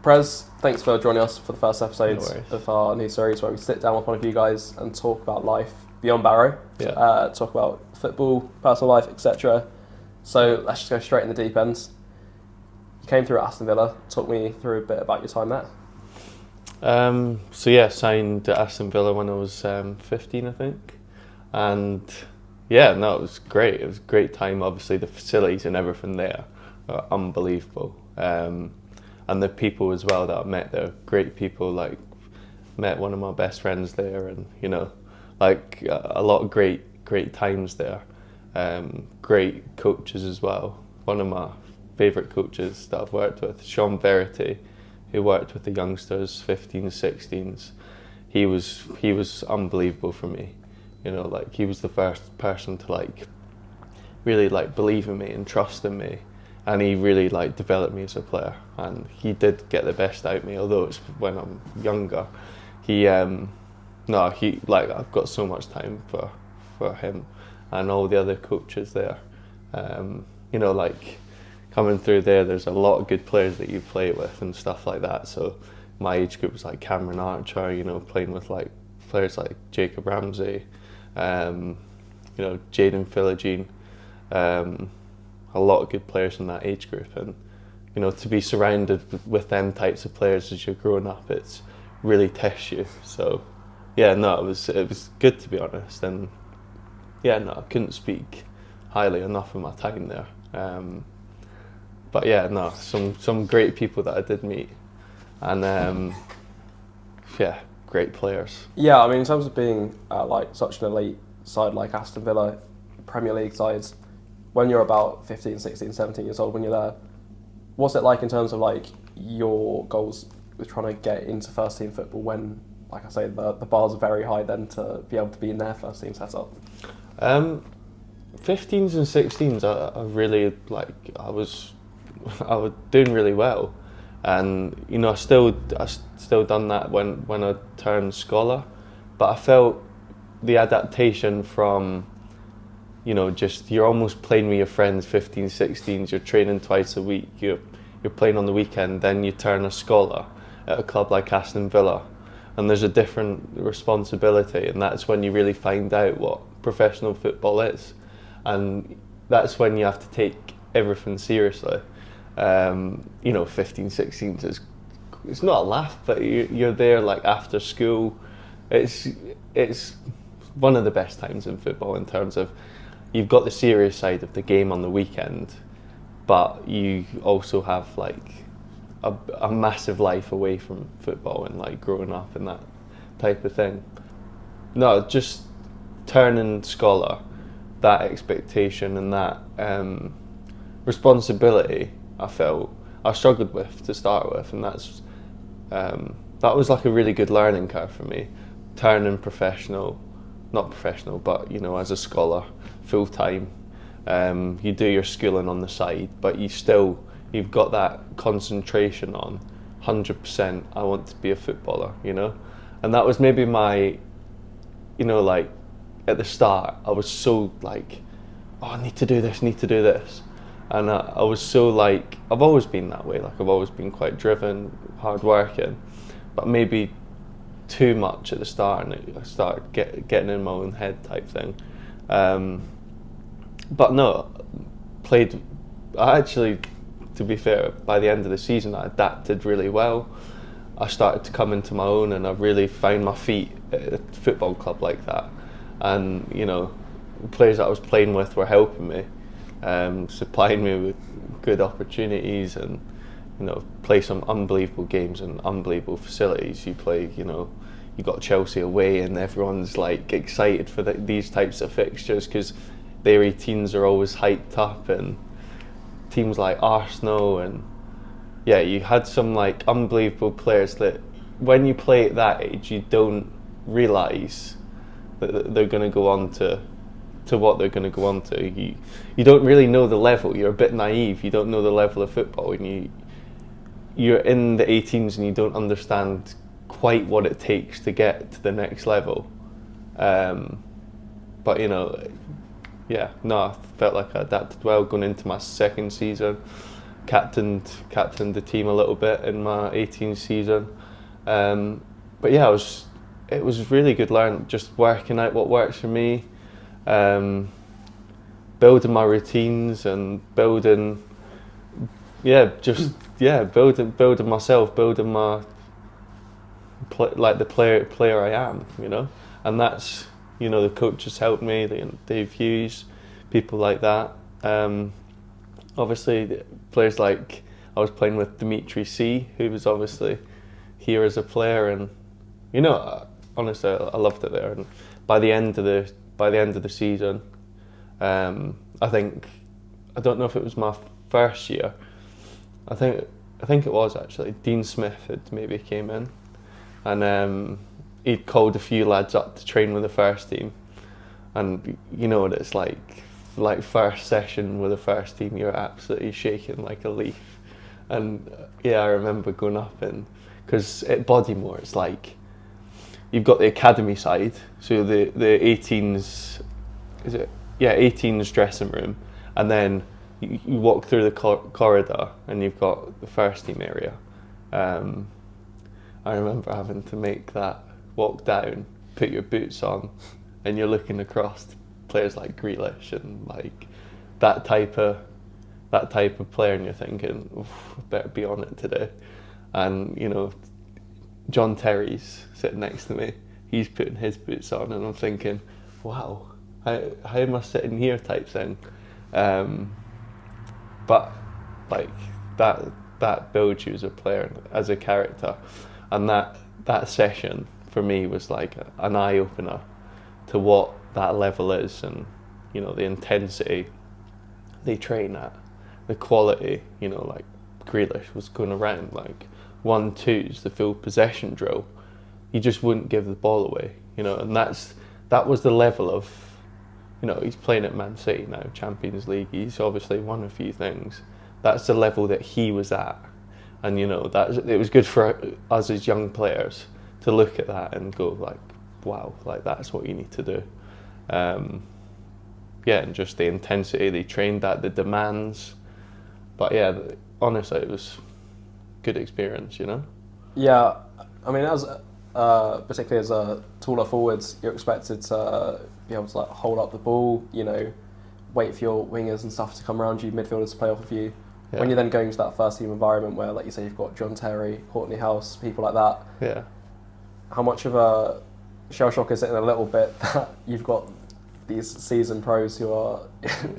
Prez, thanks for joining us for the first episode No worries. of our new series where we sit down with one of you guys and talk about life beyond Barrow. Talk about football, personal life, etc. So let's just go straight in the deep end. You came through at Aston Villa. Talk me through a bit about your time there. Signed at Aston Villa when I was 15, I think. And it was great. It was a great time. Obviously, the facilities and everything there are unbelievable. And the people as well that I met there, great people. Like, met one of my best friends there, and a lot of great times there. Great coaches as well. One of my favourite coaches that I've worked with, Sean Verity, who worked with the youngsters, 15s, 16s. He was unbelievable for me. He was the first person to really believe in me and trust in me, and he really developed me as a player. And he did get the best out of me, although it's when I'm younger. I've got so much time for him and all the other coaches there. Coming through there's a lot of good players that you play with and stuff like that. So my age group was Cameron Archer, playing with players like Jacob Ramsey, Jaden Philogene, a lot of good players in that age group. And to be surrounded with them types of players as you're growing up, it's really tests you. So it was good, to be honest. And I couldn't speak highly enough of my time there. Some great people that I did meet, and great players. Yeah, I mean, in terms of being such an elite side like Aston Villa, Premier League sides, when you're about 15, 16, 17 years old, when you're there, what's it like in terms of your goals with trying to get into first team football when, like I say, the bars are very high then to be able to be in their first team setup? 15s and 16s, I really I was doing really well, and I still done that when I turned scholar, but I felt the adaptation from just you're almost playing with your friends, 15s, 16s, you're training twice a week, you're playing on the weekend, then you turn a scholar at a club like Aston Villa, and there's a different responsibility, and that's when you really find out what professional football is. And that's when you have to take everything seriously. 15, 16 it's not a laugh, but you're there after school. It's one of the best times in football in terms of you've got the serious side of the game on the weekend, but you also have a massive life away from football and growing up and that type of thing. No, just turning scholar, that expectation and that responsibility I felt I struggled with to start with, and that was a really good learning curve for me, turning not professional, but as a scholar full time. You do your schooling on the side, but you've got that concentration on 100%. I want to be a footballer, and that was maybe my at the start, I was so I need to do this. And I was so I've always been that way. I've always been quite driven, hard working, but maybe too much at the start, and I started getting in my own head type thing. But no, I actually, to be fair, by the end of the season, I adapted really well. I started to come into my own, and I really found my feet at a football club like that. And players that I was playing with were helping me, supplying me with good opportunities, and play some unbelievable games and unbelievable facilities. You play, you got Chelsea away, and everyone's excited for these types of fixtures because their 18s are always hyped up, and teams like Arsenal, and you had some unbelievable players that when you play at that age you don't realise that they're going to go on to what they're going to go on to. You don't really know the level. You're a bit naive. You don't know the level of football, and you're in the 18s and you don't understand quite what it takes to get to the next level. But I felt like I adapted well going into my second season. captained the team a little bit in my 18 season. But yeah, it was really good learning, just working out what works for me, building my routines and building myself, building my the player I am, and that's, the coaches helped me, Dave Hughes, people like that. Obviously, the players like I was playing with Dimitri C, who was obviously here as a player, and honestly, I loved it there. And by the end of the season, I don't know if it was my first year. I think it was actually. Dean Smith had maybe came in, and he'd called a few lads up to train with the first team, and you know what it's like first session with the first team, you're absolutely shaking like a leaf. And I remember going up, and because at Bodymore it's like you've got the academy side, so the 18s, 18s dressing room, and then you walk through the corridor and you've got the first team area. I remember having to make that walk down, put your boots on, and you're looking across players like Grealish and like that type of player, and you're thinking, I better be on it today. And John Terry's sitting next to me, he's putting his boots on, and I'm thinking, wow, how am I sitting here type thing. But like that builds you as a player, as a character, and that session for me was like an eye opener to what that level is, and the intensity they train at, the quality. Like Grealish was going around like 1-2s, the full possession drill. You just wouldn't give the ball away, and that was the level of, he's playing at Man City now, Champions League. He's obviously won a few things. That's the level that he was at, and it was good for us as young players to look at that and go like, wow, like that's what you need to do. And just the intensity they trained at, the demands. But honestly, it was a good experience, Yeah, I mean, as particularly as a taller forwards, you're expected to be able to like hold up the ball, wait for your wingers and stuff to come around you, midfielders to play off of you. Yeah. When you're then going to that first team environment where, like you say, you've got John Terry, Courtney House, people like that. Yeah. How much of a shell shock is it in a little bit that you've got these seasoned pros who are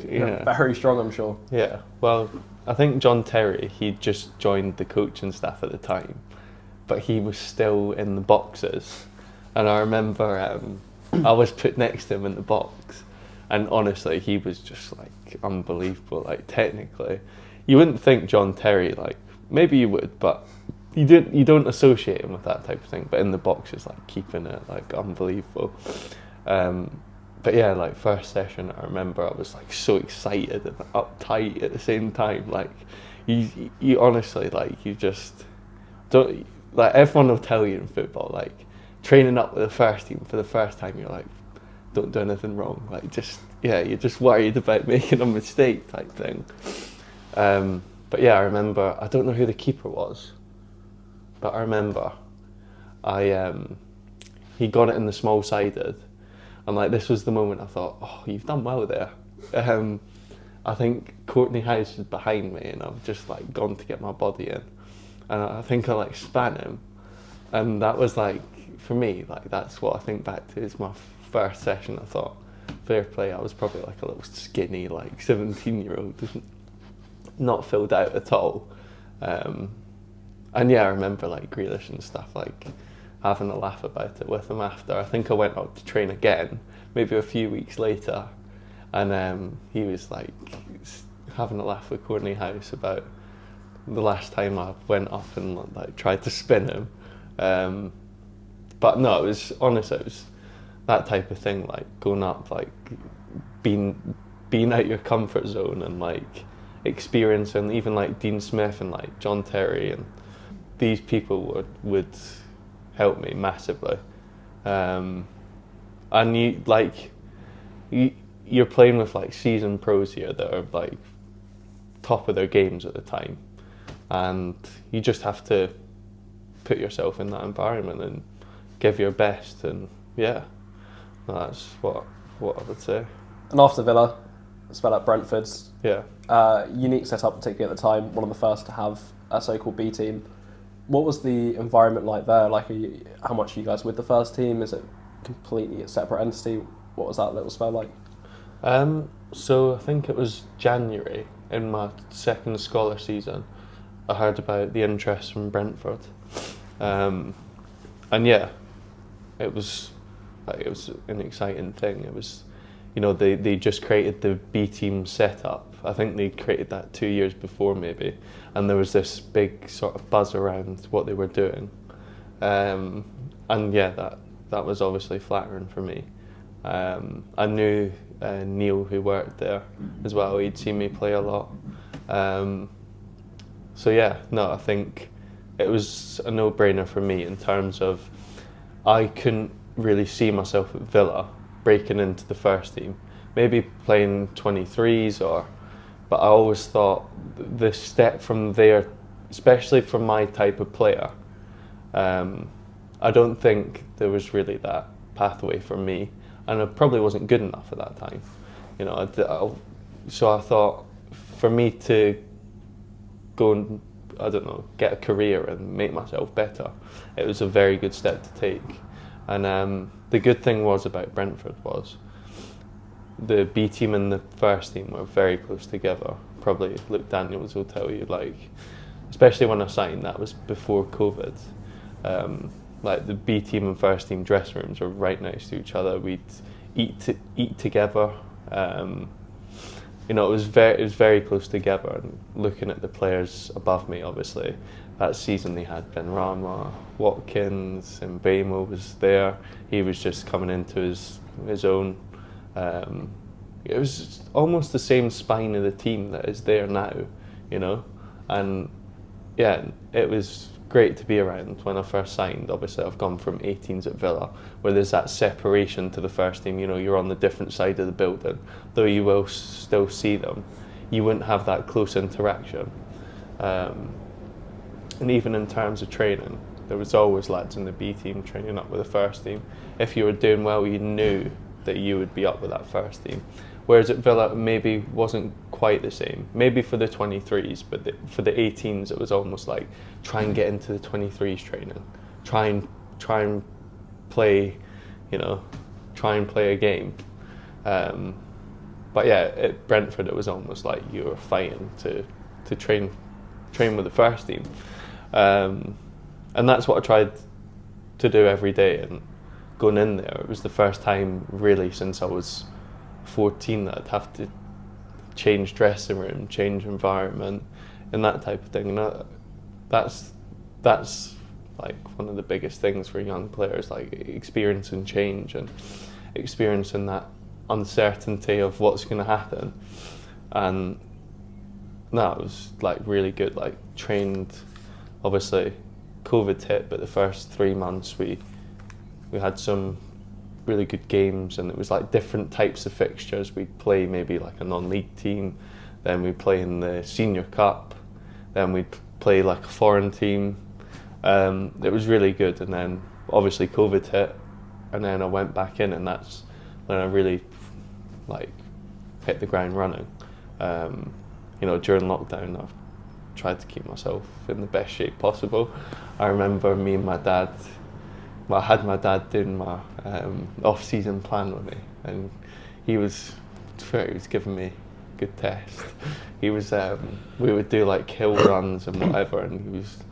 very strong, I'm sure? Yeah. Well, I think John Terry, he just joined the coaching staff at the time, but he was still in the boxes. And I remember I was put next to him in the box, and honestly, he was just like unbelievable. Like technically, you wouldn't think John Terry, like maybe you would, but you don't associate him with that type of thing. But in the box, is like keeping it like unbelievable. But like first session, I remember I was like so excited and uptight at the same time. Like you honestly, like you just don't, like everyone will tell you in football, like training up with the first team for the first time, you're like, don't do anything wrong. Like you're just worried about making a mistake type thing. But I remember, I don't know who the keeper was, but I remember he got it in the small-sided, and like this was the moment I thought, oh, you've done well there. I think Courtney House was behind me, and I've just like gone to get my body in, and I think I like span him, and that was like, for me, like that's what I think back to is my first session. I thought, fair play. I was probably like a little skinny, like 17-year-old, not filled out at all. And I remember like Grealish and stuff, like having a laugh about it with him after. I think I went out to train again, maybe a few weeks later, and he was like having a laugh with Courtney House about the last time I went up and like tried to spin him. But no, it was that type of thing, like going up, like being out your comfort zone and like experiencing even like Dean Smith and like John Terry, and these people would help me massively. And you're playing with like seasoned pros here that are like top of their games at the time, and you just have to put yourself in that environment and give your best, and that's what I would say. And after Villa, spell out Brentford's. Yeah. Unique setup, particularly at the time, one of the first to have a so-called B team. What was the environment like there? Like, how much are you guys with the first team? Is it completely a separate entity? What was that little spell like? So I think it was January in my second scholar season. I heard about the interest from Brentford, and it was an exciting thing. It was, they just created the B team setup. I think they created that 2 years before maybe, and there was this big sort of buzz around what they were doing, and that was obviously flattering for me. I knew Neil, who worked there as well. He'd seen me play a lot, I think it was a no-brainer for me in terms of I couldn't really see myself at Villa breaking into the first team, maybe playing 23s but I always thought the step from there, especially for my type of player, I don't think there was really that pathway for me, and I probably wasn't good enough at that time. So I thought for me to go and, get a career and make myself better, it was a very good step to take. And the good thing about Brentford was the B team and the first team were very close together. Probably Luke Daniels will tell you, especially when I signed, that was before COVID. The B team and first team dressing rooms were right next to each other. We'd eat together. It was very close together. And looking at the players above me, obviously, that season they had Ben Rama, Watkins, and Mbemo was there. He was just coming into his own. It was almost the same spine of the team that is there now, and it was great to be around. When I first signed, obviously I've gone from 18s at Villa, where there's that separation to the first team. You're on the different side of the building, though you will still see them. You wouldn't have that close interaction, and even in terms of training, there was always lads in the B team training up with the first team. If you were doing well, you knew that you would be up with that first team. Whereas at Villa, maybe wasn't quite the same. Maybe for the 23s, but for the 18s, it was almost like try and get into the 23s training, try and play, try and play a game. At Brentford, it was almost like you were fighting to train with the first team, and that's what I tried to do every day. And going in there, it was the first time really since I was 14 that I'd have to change dressing room, change environment, and that type of thing. And that's like one of the biggest things for young players, like experiencing change and experiencing that uncertainty of what's going to happen. And it was like really good. Like trained, obviously, COVID hit, but the first 3 months we had some really good games, and it was like different types of fixtures. We'd play maybe like a non-league team, then we'd play in the Senior Cup, then we'd play like a foreign team. It was really good, and then obviously COVID hit, and then I went back in, and that's when I really hit the ground running. During lockdown, I've tried to keep myself in the best shape possible. I remember me and my dad. I had my dad doing my off-season plan with me, and he was giving me a good test. He was we would do like hill runs and whatever, and he was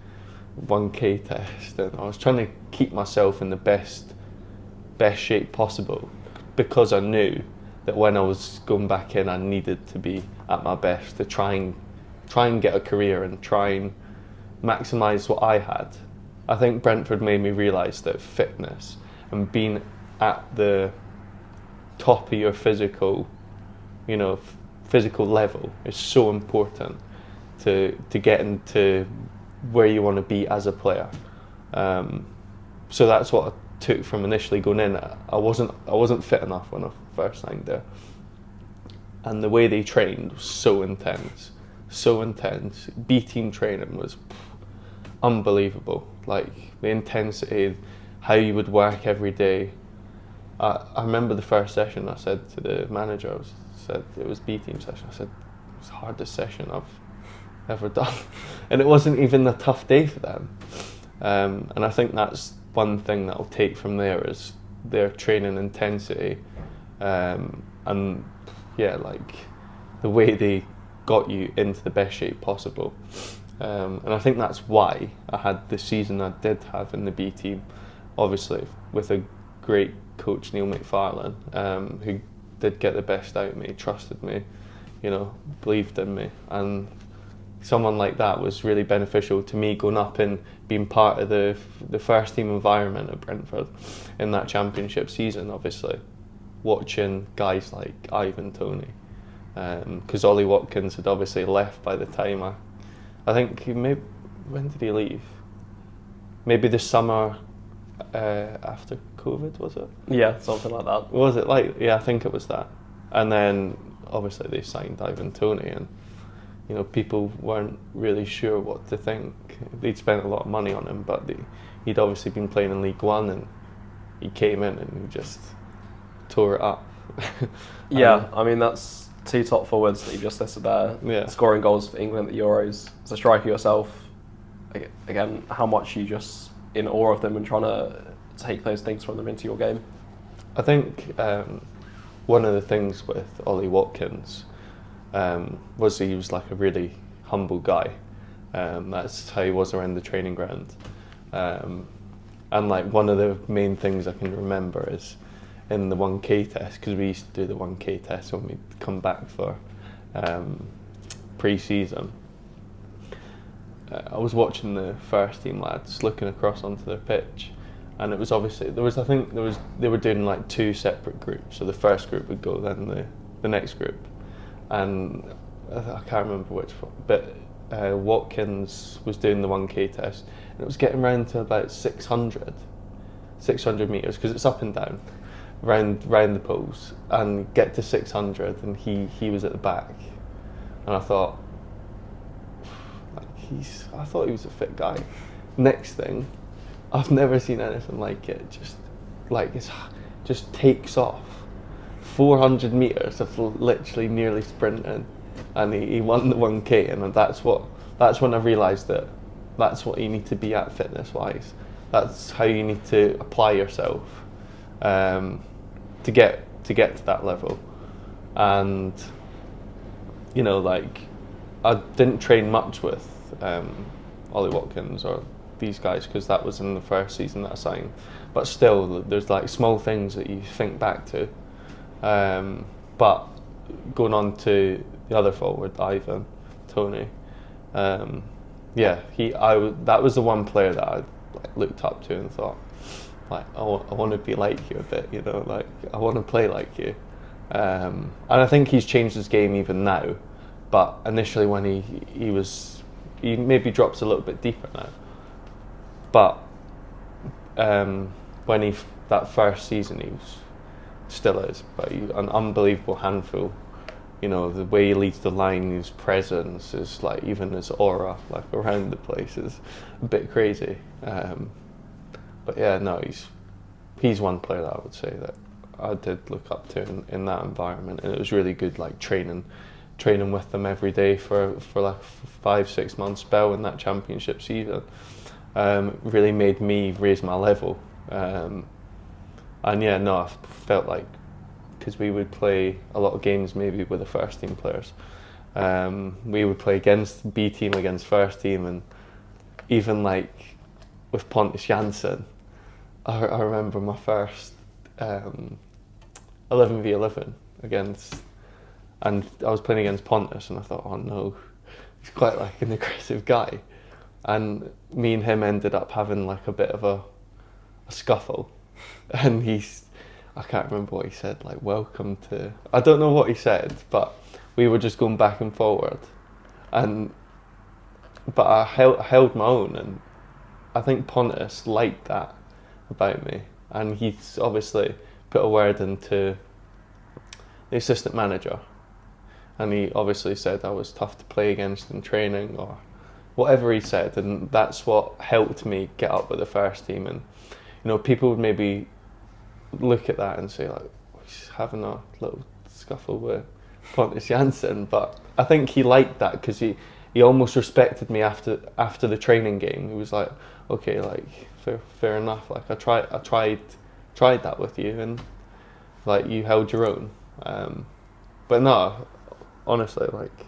1K test, and I was trying to keep myself in the best shape possible, because I knew that when I was going back in, I needed to be at my best to try and get a career and try and maximise what I had. I think Brentford made me realise that fitness and being at the top of your physical level is so important to get into where you want to be as a player. So that's what I took from initially going in. I wasn't fit enough when I first signed there, and the way they trained was so intense, so intense. B team training was unbelievable. Like the intensity, how you would work every day. I remember the first session. I said to the manager, said it was B team session. I said it's the hardest session I've ever done, and it wasn't even a tough day for them. And I think that's one thing that I'll take from there is their training intensity, and yeah, like the way they got you into the best shape possible. And I think that's why I had the season I did have in the B team, obviously with a great coach, Neil McFarlane, who did get the best out of me, trusted me, believed in me, and someone like that was really beneficial to me going up and being part of the first team environment at Brentford in that championship season, obviously watching guys like Ivan Toney, because Ollie Watkins had obviously left by the time I think when did he leave? Maybe the summer after COVID, was it? Yeah, something like that. Was it like? Yeah, I think it was that. And then obviously they signed Ivan Toney, and people weren't really sure what to think. They'd spent a lot of money on him, but he'd obviously been playing in League One, and he came in and he just tore it up. Yeah, I mean that's two top forwards that you just listed there. Yeah. Scoring goals for England at the Euros. As a striker yourself, again, how much you just in awe of them and trying to take those things from them into your game? I think one of the things with Ollie Watkins was he was like a really humble guy. That's how he was around the training ground. And like one of the main things I can remember is in the 1K test, because we used to do the 1K test when we'd come back for pre-season. I was watching the first team lads looking across onto their pitch, and it was obviously they were doing like two separate groups. So the first group would go, then the next group, and I can't remember which one, but Watkins was doing the 1K test, and it was getting around to about 600 metres, because it's up and down round the poles, and get to 600, and he was at the back, and I thought he was a fit guy. Next thing, I've never seen anything like it. Just takes off 400 metres of literally nearly sprinting, and he won the 1K, and that's when I realised that that's what you need to be at fitness wise. That's how you need to apply yourself to get to that level. And I didn't train much with Ollie Watkins or these guys, because that was in the first season that I signed, but still there's like small things that you think back to. But going on to the other forward, Ivan Toney, that was the one player that I looked up to and thought, like, I want to be like you a bit, I want to play like you. And I think he's changed his game even now, but initially when he maybe drops a little bit deeper now. But when that first season, he still is, but an unbelievable handful. The way he leads the line, his presence, is like, even his aura, like around the place, is a bit crazy. But yeah, no, he's one player that I would say that I did look up to in that environment, and it was really good, like training with them every day for like 5-6 months spell in that championship season. Really made me raise my level. And yeah, no, I felt like, because we would play a lot of games maybe with the first team players, we would play against B team, against first team, and even like with Pontus Jansson, I remember my first 11v11 against, and I was playing against Pontus, and I thought, oh no, he's quite like an aggressive guy, and me and him ended up having like a bit of a scuffle, and I can't remember what he said, like welcome to, I don't know what he said, but we were just going back and forward, but I held my own, and I think Pontus liked that about me, and he's obviously put a word into the assistant manager, and he obviously said I was tough to play against in training or whatever he said, and that's what helped me get up with the first team. And people would maybe look at that and say like, he's having a little scuffle with Pontus Jansson, but I think he liked that because he almost respected me after the training game. He was like, okay, like fair enough. Like I tried that with you, and like you held your own. But no, honestly, like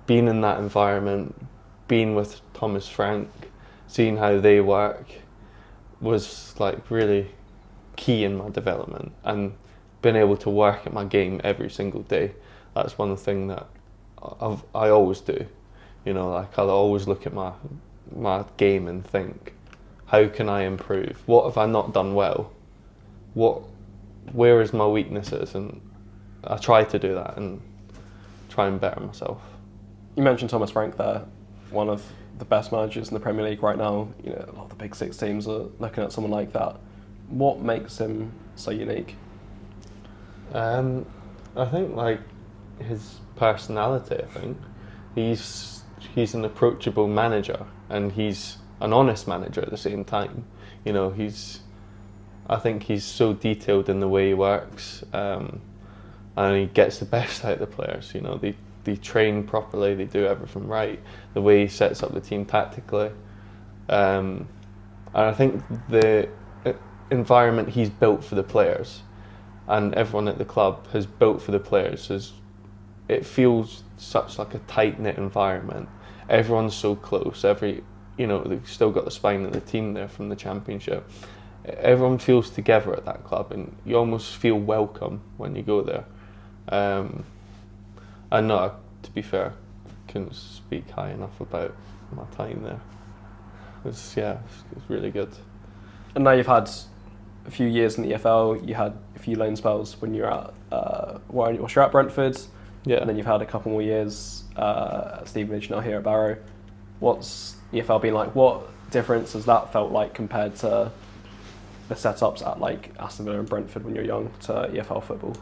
being in that environment, being with Thomas Frank, seeing how they work, was like really key in my development, and being able to work at my game every single day. That's one thing that I always do. Like I'll always look at my game and think, how can I improve? What have I not done well? Where is my weaknesses? And I try to do that and try and better myself. You mentioned Thomas Frank there, one of the best managers in the Premier League right now. A lot of the big six teams are looking at someone like that. What makes him so unique? I think like his personality. I think he's an approachable manager, and he's an honest manager at the same time. I think he's so detailed in the way he works, and he gets the best out of the players. They train properly, they do everything right, the way he sets up the team tactically. And I think the environment he's built for the players, and everyone at the club has built for the players, it feels such like a tight-knit environment. Everyone's so close. They've still got the spine of the team there from the Championship. Everyone feels together at that club, and you almost feel welcome when you go there. And no, to be fair, couldn't speak high enough about my time there. It was really good. And now you've had a few years in the EFL. You had a few loan spells when you're at Brentford. Yeah. And then you've had a couple more years at Stevenage, now here at Barrow. What's EFL been like? What difference has that felt like compared to the setups at like Aston Villa and Brentford when you're young to EFL football?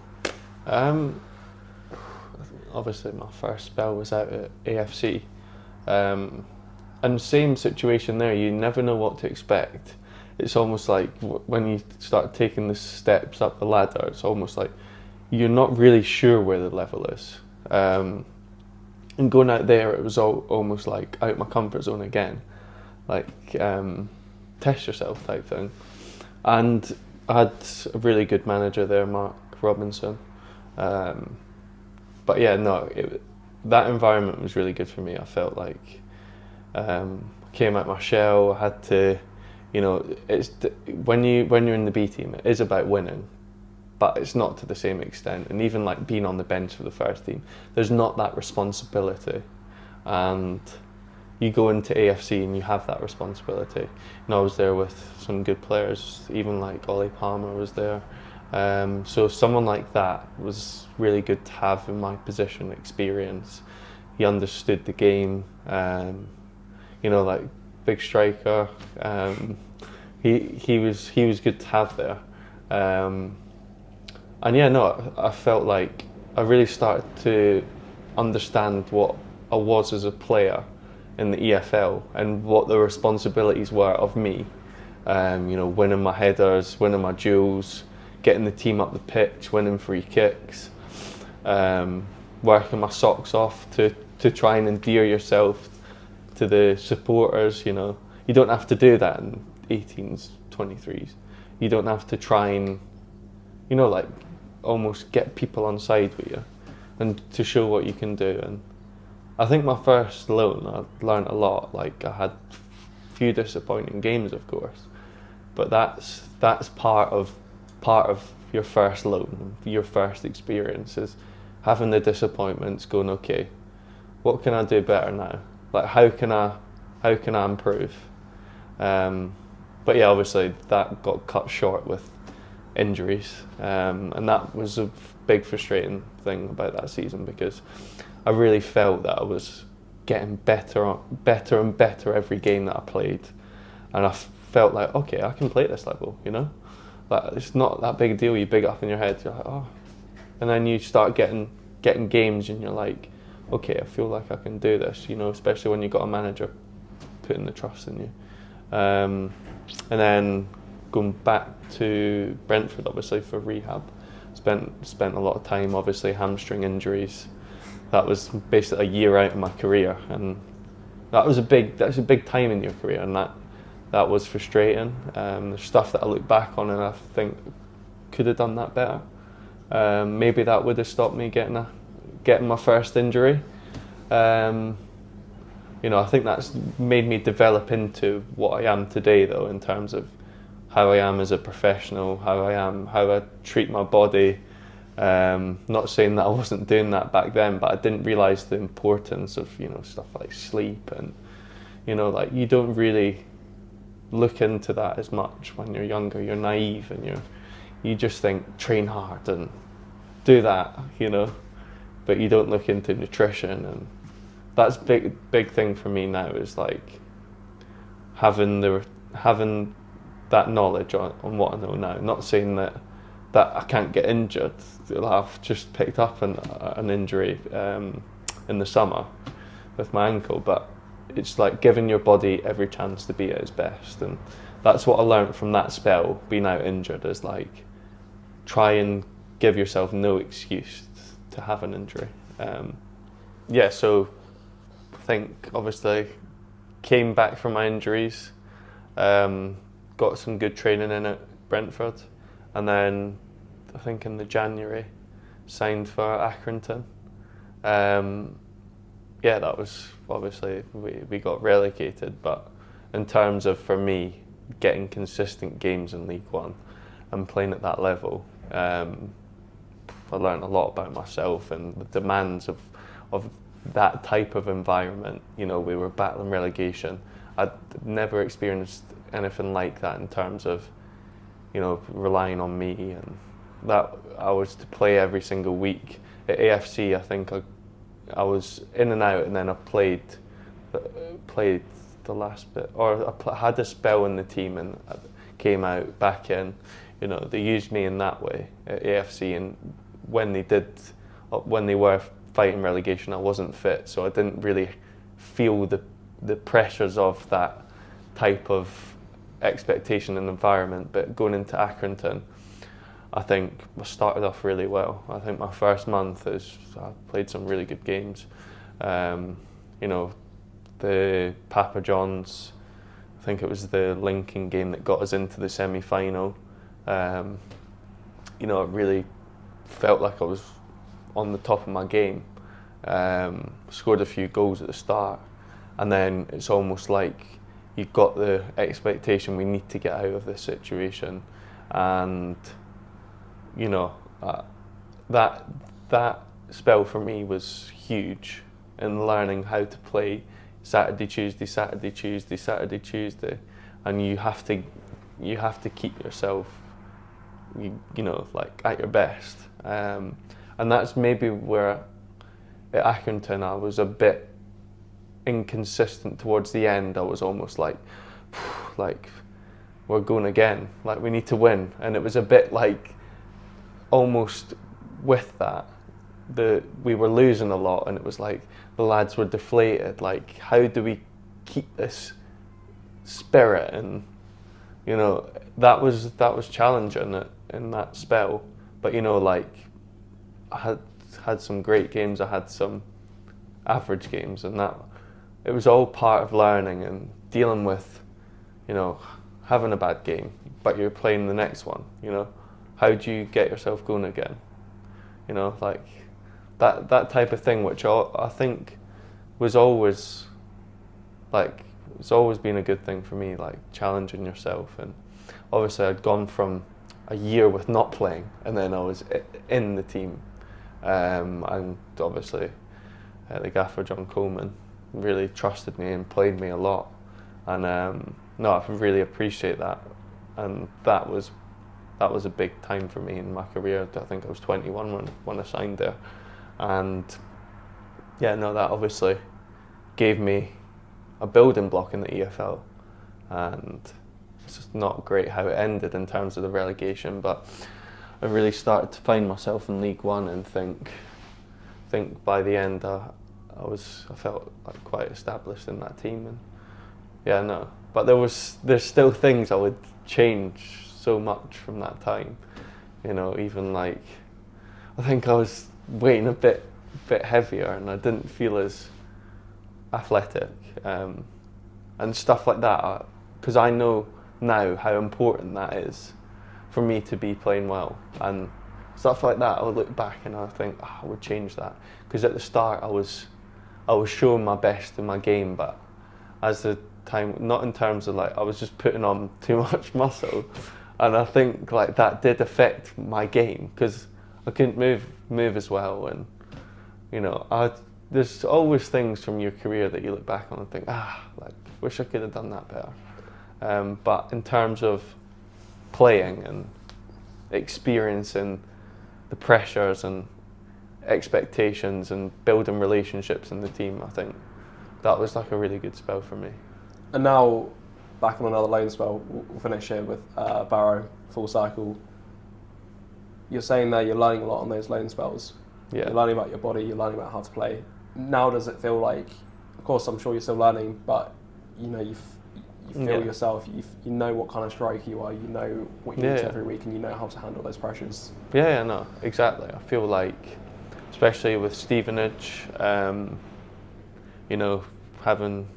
Obviously my first spell was out at AFC, and same situation there. You never know what to expect. It's almost like when you start taking the steps up the ladder, it's almost like you're not really sure where the level is. And going out there, it was almost like out my comfort zone again, like test yourself type thing. And I had a really good manager there, Mark Robinson. But yeah, no, that environment was really good for me. I felt like came out my shell. I had to, it's when you're in the B team, it is about winning, but it's not to the same extent. And even like being on the bench for the first team, there's not that responsibility. And you go into AFC and you have that responsibility. And I was there with some good players, even like Ollie Palmer was there. So someone like that was really good to have in my position, experience. He understood the game, like big striker. He was good to have there. I felt like I really started to understand what I was as a player in the EFL and what the responsibilities were of me. Winning my headers, winning my duels, getting the team up the pitch, winning free kicks, working my socks off to try and endear yourself to the supporters. You don't have to do that in 18s, 23s. You don't have to try and, like almost get people on side with you and to show what you can do. And I think my first loan, I learned a lot. Like I had a few disappointing games, of course, but that's part of your first loan, your first experience, is having the disappointments, going, okay, what can I do better now? Like how can I improve? But yeah, obviously that got cut short with injuries, and that was a big frustrating thing about that season, because I really felt that I was getting better and better every game that I played, and I felt like, okay, I can play at this level, Like it's not that big a deal. You big up in your head, you're like, oh, and then you start getting getting games and you're like, okay, I feel like I can do this, you know, especially when you've got a manager putting the trust in you. And then going back to Brentford, obviously, for rehab. Spent a lot of time, obviously, hamstring injuries. That was basically a year out of my career, and that's a big time in your career, and that was frustrating. There's stuff that I look back on and I think could have done that better. Maybe that would have stopped me getting my first injury. You know, I think that's made me develop into what I am today, though, in terms of how I am as a professional, how I treat my body. Not saying that I wasn't doing that back then, but I didn't realise the importance of, you know, stuff like sleep, and, you know, like, you don't really look into that as much when you're younger. You're naive and you just think train hard and do that, you know, but you don't look into nutrition, and that's big thing for me now, is like having that knowledge on what I know now. Not saying that I can't get injured. I've just picked up an injury in the summer with my ankle, but it's like giving your body every chance to be at its best, and that's what I learned from that spell, being out injured, is like try and give yourself no excuse to have an injury. So I think obviously came back from my injuries, got some good training in at Brentford, and then I think in the January signed for Accrington. That was obviously, we got relegated, but in terms of, for me, getting consistent games in League One and playing at that level, I learned a lot about myself and the demands of that type of environment. You know, we were battling relegation. I'd never experienced anything like that in terms of, you know, relying on me, and that I was to play every single week. At AFC, I think I was in and out, and then I played the last bit, or I had a spell in the team and I came out back in. You know, they used me in that way at AFC, and when they were fighting relegation, I wasn't fit, so I didn't really feel the pressures of that type of expectation and environment. But going into Accrington, I think I started off really well. I think my first month I played some really good games. You know, the Papa John's, I think it was the Lincoln game that got us into the semi-final. You know, I really felt like I was on the top of my game. Scored a few goals at the start, and then it's almost like you've got the expectation, we need to get out of this situation, and you know, that spell for me was huge in learning how to play Saturday, Tuesday, and you have to keep yourself, you know, like at your best, and that's maybe where at Accrington I was a bit inconsistent towards the end. I was almost like we're going again, like we need to win, and it was a bit like almost with that we were losing a lot, and it was like the lads were deflated, like how do we keep this spirit? And you know, that was challenging in that spell, but you know, like I had some great games, I had some average games, and that it was all part of learning and dealing with, you know, having a bad game, but you're playing the next one, you know. How do you get yourself going again? You know, like that type of thing, which I think was always like, it's always been a good thing for me, like challenging yourself. And obviously I'd gone from a year with not playing, and then I was in the team. And obviously the gaffer, John Coleman, really trusted me and played me a lot. And no, I really appreciate that. And that was a big time for me in my career. I think I was 21 when I signed there. And yeah, no, that obviously gave me a building block in the EFL. And it's just not great how it ended in terms of the relegation, but I really started to find myself in League One and think, think by the end I felt like quite established in that team, and yeah, no. But there's still things I would change so much from that time. You know, even like I think I was weighing a bit heavier, and I didn't feel as athletic, and stuff like that. Because I know now how important that is for me to be playing well, and stuff like that. I would look back and I would think, I would change that. Because at the start I was showing my best in my game, but as the time, not in terms of like I was just putting on too much muscle, and I think like that did affect my game because I couldn't move as well, and you know, there's always things from your career that you look back on and think, like wish I could have done that better. But in terms of playing and experiencing the pressures and expectations and building relationships in the team, I think that was like a really good spell for me. And now, back on another loan spell, we'll finish here with Barrow, full cycle. You're saying there you're learning a lot on those loan spells. Yeah. You're learning about your body, you're learning about how to play. Now does it feel like, of course I'm sure you're still learning, but you know, you feel yourself, you know what kind of striker you are, you know what you need every week, and you know how to handle those pressures. Yeah, no, exactly. I feel like, especially with Stevenage, you know, having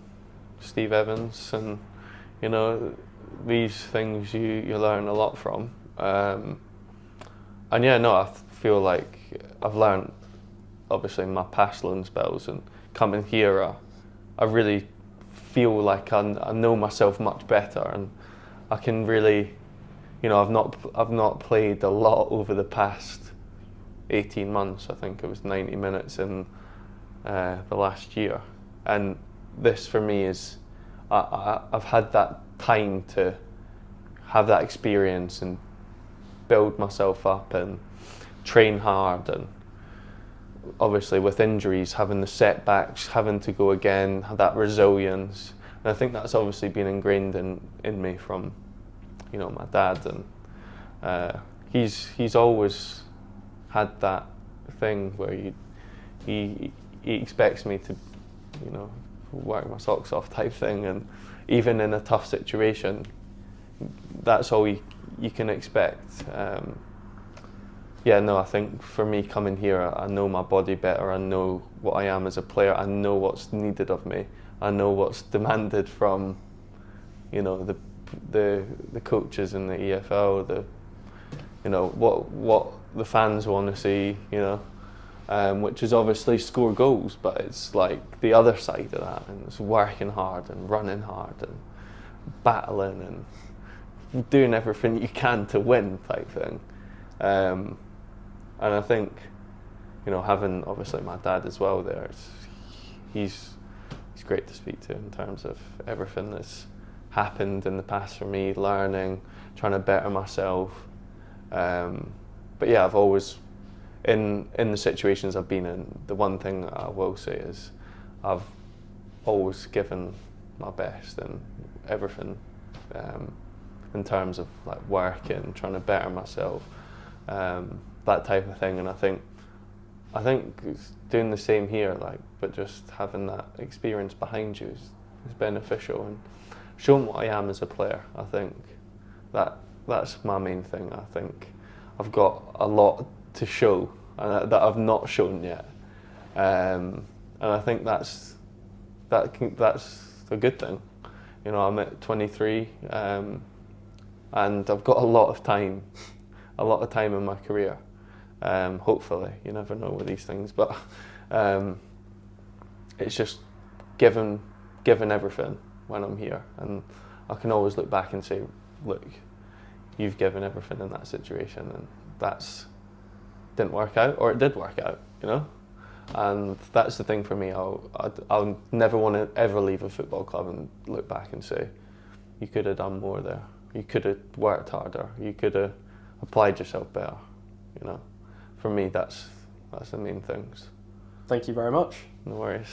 Steve Evans, and you know, these things you learn a lot from. And yeah, no, I feel like I've learned, obviously, in my past loan spells, and coming here, I really feel like I know myself much better, and I can really, you know, I've not played a lot over the past 18 months. I think it was 90 minutes in the last year, and this for me is I've had that time to have that experience and build myself up and train hard, and obviously with injuries, having the setbacks, having to go again, have that resilience, and I think that's obviously been ingrained in me from, you know, my dad, and he's always had that thing where he expects me to, you know, work my socks off type thing, and even in a tough situation, that's all you can expect. Yeah, no, I think for me coming here, I know my body better, I know what I am as a player, I know what's needed of me, I know what's demanded from, you know, the coaches in the EFL, you know, what the fans want to see, you know, which is obviously score goals, but it's like the other side of that, and it's working hard and running hard and battling and doing everything you can to win type thing. And I think, you know, having obviously my dad as well there, he's great to speak to in terms of everything that's happened in the past for me, learning, trying to better myself. But yeah, I've always, in the situations I've been in, the one thing I will say is I've always given my best and everything, in terms of like working, trying to better myself, that type of thing. And I think it's doing the same here, like, but just having that experience behind you is beneficial, and showing what I am as a player. I think that's my main thing. I think I've got a lot to show that I've not shown yet, and I think that's a good thing. You know, I'm at 23, and I've got a lot of time in my career. Hopefully, you never know with these things, but it's just given everything when I'm here, and I can always look back and say, look, you've given everything in that situation, and that's didn't work out, or it did work out, you know. And that's the thing for me. I'll never want to ever leave a football club and look back and say, you could have done more there, you could have worked harder, you could have applied yourself better, you know. For me, that's the main things. Thank you very much. No worries.